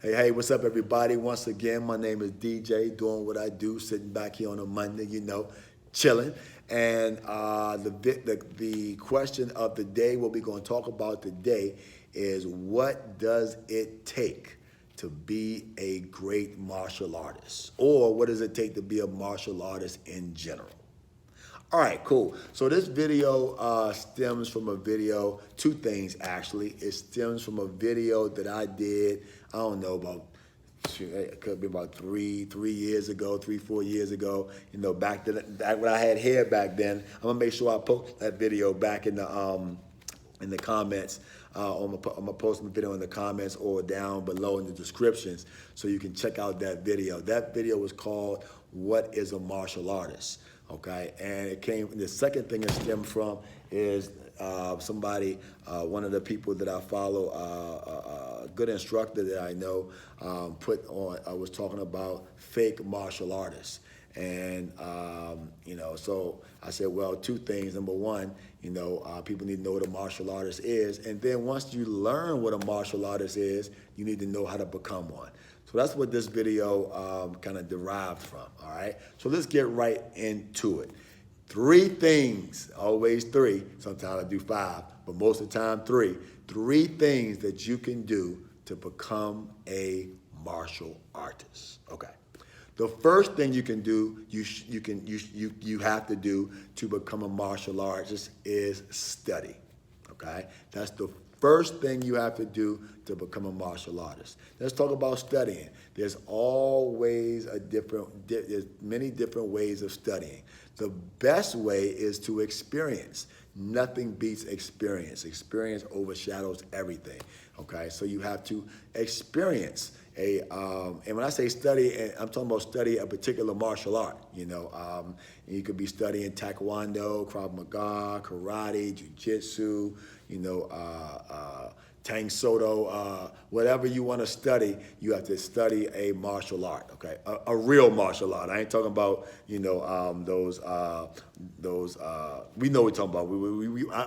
Hey, what's up, everybody? Once again, my name is DJ, doing what I do, sitting back here on a Monday, chilling. And the question of the day, what we're going to talk about today is what does it take to be a great martial artist? Or what does it take to be a martial artist in general? All right, cool. So this video stems from a video, two things actually. It stems from a video that I did, I don't know, it could be about three years ago, 4 years ago. Back when I had hair back then. I'm gonna make sure I post that video back in the comments. I'm gonna post my video in the comments or down below in the descriptions so you can check out that video. That video was called "What is a Martial Artist?" Okay, and the second thing it stemmed from is somebody, one of the people that I follow, a good instructor that I know, I was talking about fake martial artists. And, so I said, well, two things. Number one, people need to know what a martial artist is. And then once you learn what a martial artist is, you need to know how to become one. So that's what this video kind of derived from, all right? So let's get right into it. Three things, always three. Sometimes I do five, but most of the time three. Three things that you can do to become a martial artist, okay? The first thing you can do, you have to do to become a martial artist is study, okay? That's the first thing you have to do to become a martial artist. Let's talk about studying. There's many different ways of studying. The best way is to experience. Nothing beats experience. Experience overshadows everything, okay? So you have to experience and when I say study, I'm talking about study a particular martial art, you could be studying Taekwondo, Krav Maga, karate, Jiu-Jitsu, Tang Soto, whatever you want to study, you have to study a martial art, okay? A real martial art. I ain't talking about, we know what we're talking about.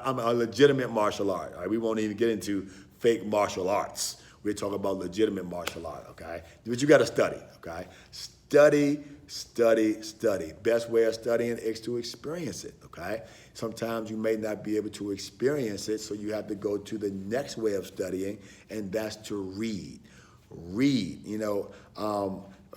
I'm a legitimate martial art, all right? We won't even get into fake martial arts. We're talking about legitimate martial art, okay? But you got to study, okay? Study, study, study. Best way of studying is to experience it, okay? Sometimes you may not be able to experience it, so you have to go to the next way of studying, and that's to read. Read,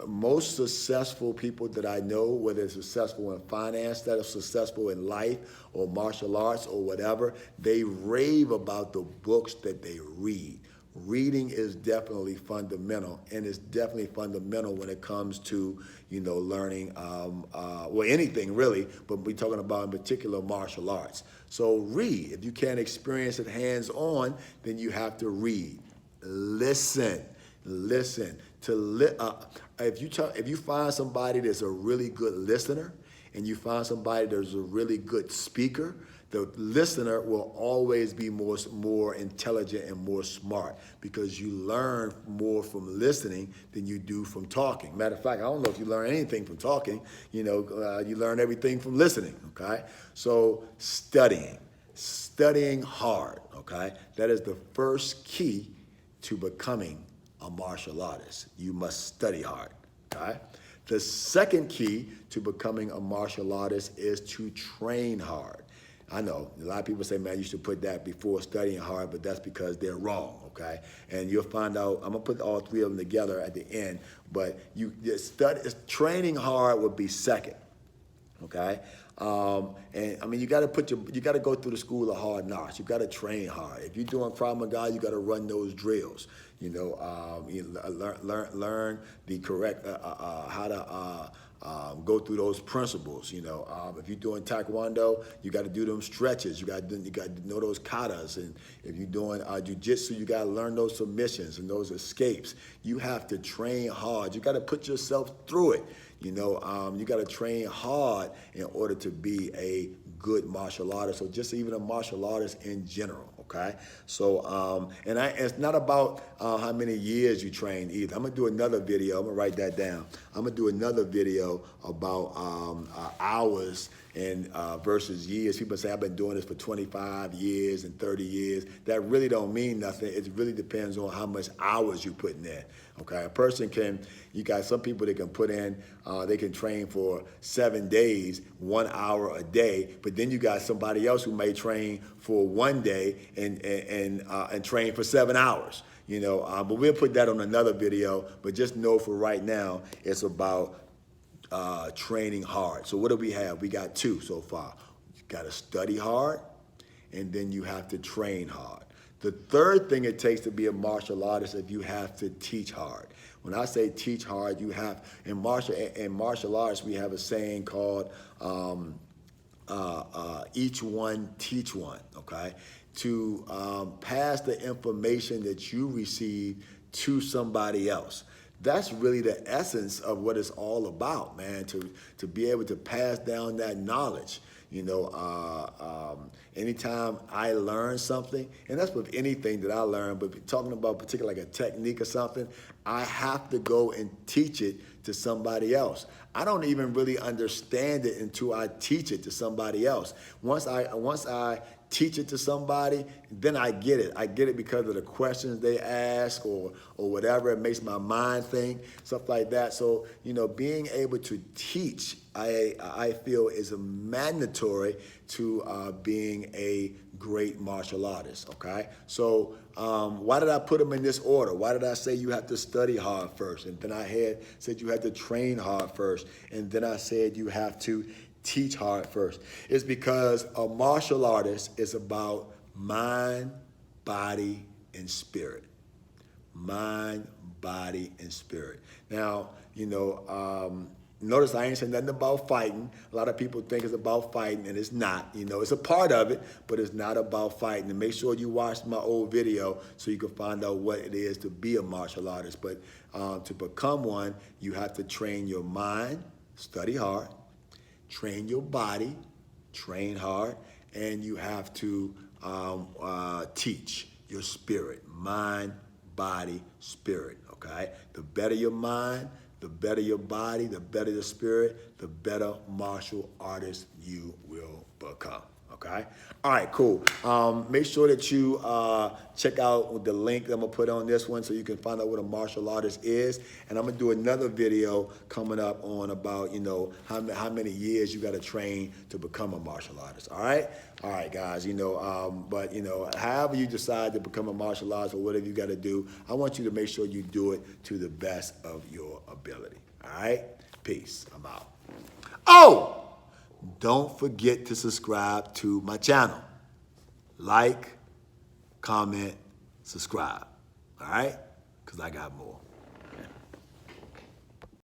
most successful people that I know, whether they're successful in finance, that are successful in life or martial arts or whatever, they rave about the books that they read. Reading is definitely fundamental, and it's definitely fundamental when it comes to, learning, anything really, but we're talking about in particular martial arts. So read. If you can't experience it hands-on, then you have to read. Listen. If you find somebody that's a really good listener, and you find somebody that's a really good speaker, the listener will always be more intelligent and more smart because you learn more from listening than you do from talking. Matter of fact, I don't know if you learn anything from talking. You learn everything from listening, okay? So studying hard, okay? That is the first key to becoming a martial artist. You must study hard, okay? The second key to becoming a martial artist is to train hard. I know, a lot of people say, man, you should put that before studying hard, but that's because they're wrong, okay? And you'll find out, I'm gonna put all three of them together at the end, but training hard would be second, okay? You gotta go through the school of hard knocks. You gotta train hard. If you're doing Krav Maga, you gotta run those drills. Learn the correct, how to go through those principles. If you're doing Taekwondo, you got to do them stretches. You got to know those katas. And if you're doing Jiu-Jitsu, you got to learn those submissions and those escapes. You have to train hard. You got to put yourself through it. You got to train hard in order to be a good martial artist, or just even a martial artist in general. Okay, so it's not about how many years you train either. I'm gonna do another video. I'm gonna write that down. I'm gonna do another video about hours and versus years. People say, I've been doing this for 25 years and 30 years. That really don't mean nothing. It really depends on how much hours you're putting in. Okay, a person can, you got some people that can put in, they can train for 7 days, 1 hour a day, but then you got somebody else who may train for 1 day and train for 7 hours. You know, but we'll put that on another video. But just know for right now, it's about training hard. So what do we have? We got 2 so far. You got to study hard, and then you have to train hard. The third thing it takes to be a martial artist is you have to teach hard. When I say teach hard, you have, in martial arts, we have a saying called each one, teach one, okay? To pass the information that you receive to somebody else. That's really the essence of what it's all about, man, to be able to pass down that knowledge. You know, anytime I learn something, and that's with anything that I learn, but talking about particularly like a technique or something, I have to go and teach it to somebody else. I don't even really understand it until I teach it to somebody else. Once I teach it to somebody, then I get it. I get it because of the questions they ask or whatever. It makes my mind think, stuff like that. So, you know, being able to teach, I feel is a mandatory to being a great martial artist, okay? So why did I put them in this order? Why did I say you have to study hard first? And then I said you had to train hard first. And then I said you have to teach hard first. It's because a martial artist is about mind, body, and spirit. Mind, body, and spirit. Now, you know, notice I ain't saying nothing about fighting. A lot of people think it's about fighting, and it's not. You know, it's a part of it, but it's not about fighting. And make sure you watch my old video so you can find out what it is to be a martial artist. But to become one, you have to train your mind, study hard, train your body, train hard, and you have to teach your spirit, mind, body, spirit, okay? The better your mind, the better your body, the better your spirit, the better martial artist you will become, okay? All right, cool. Make sure that you check out the link that I'm gonna put on this one so you can find out what a martial artist is. And I'm gonna do another video coming up on about, you know, how many years you gotta train to become a martial artist, all right? All right, guys, you know, but, you know, however you decide to become a martial artist or whatever you gotta do, I want you to make sure you do it to the best of your ability, all right? Peace, I'm out. Oh! Don't forget to subscribe to my channel. Like, comment, subscribe. All right? Because I got more.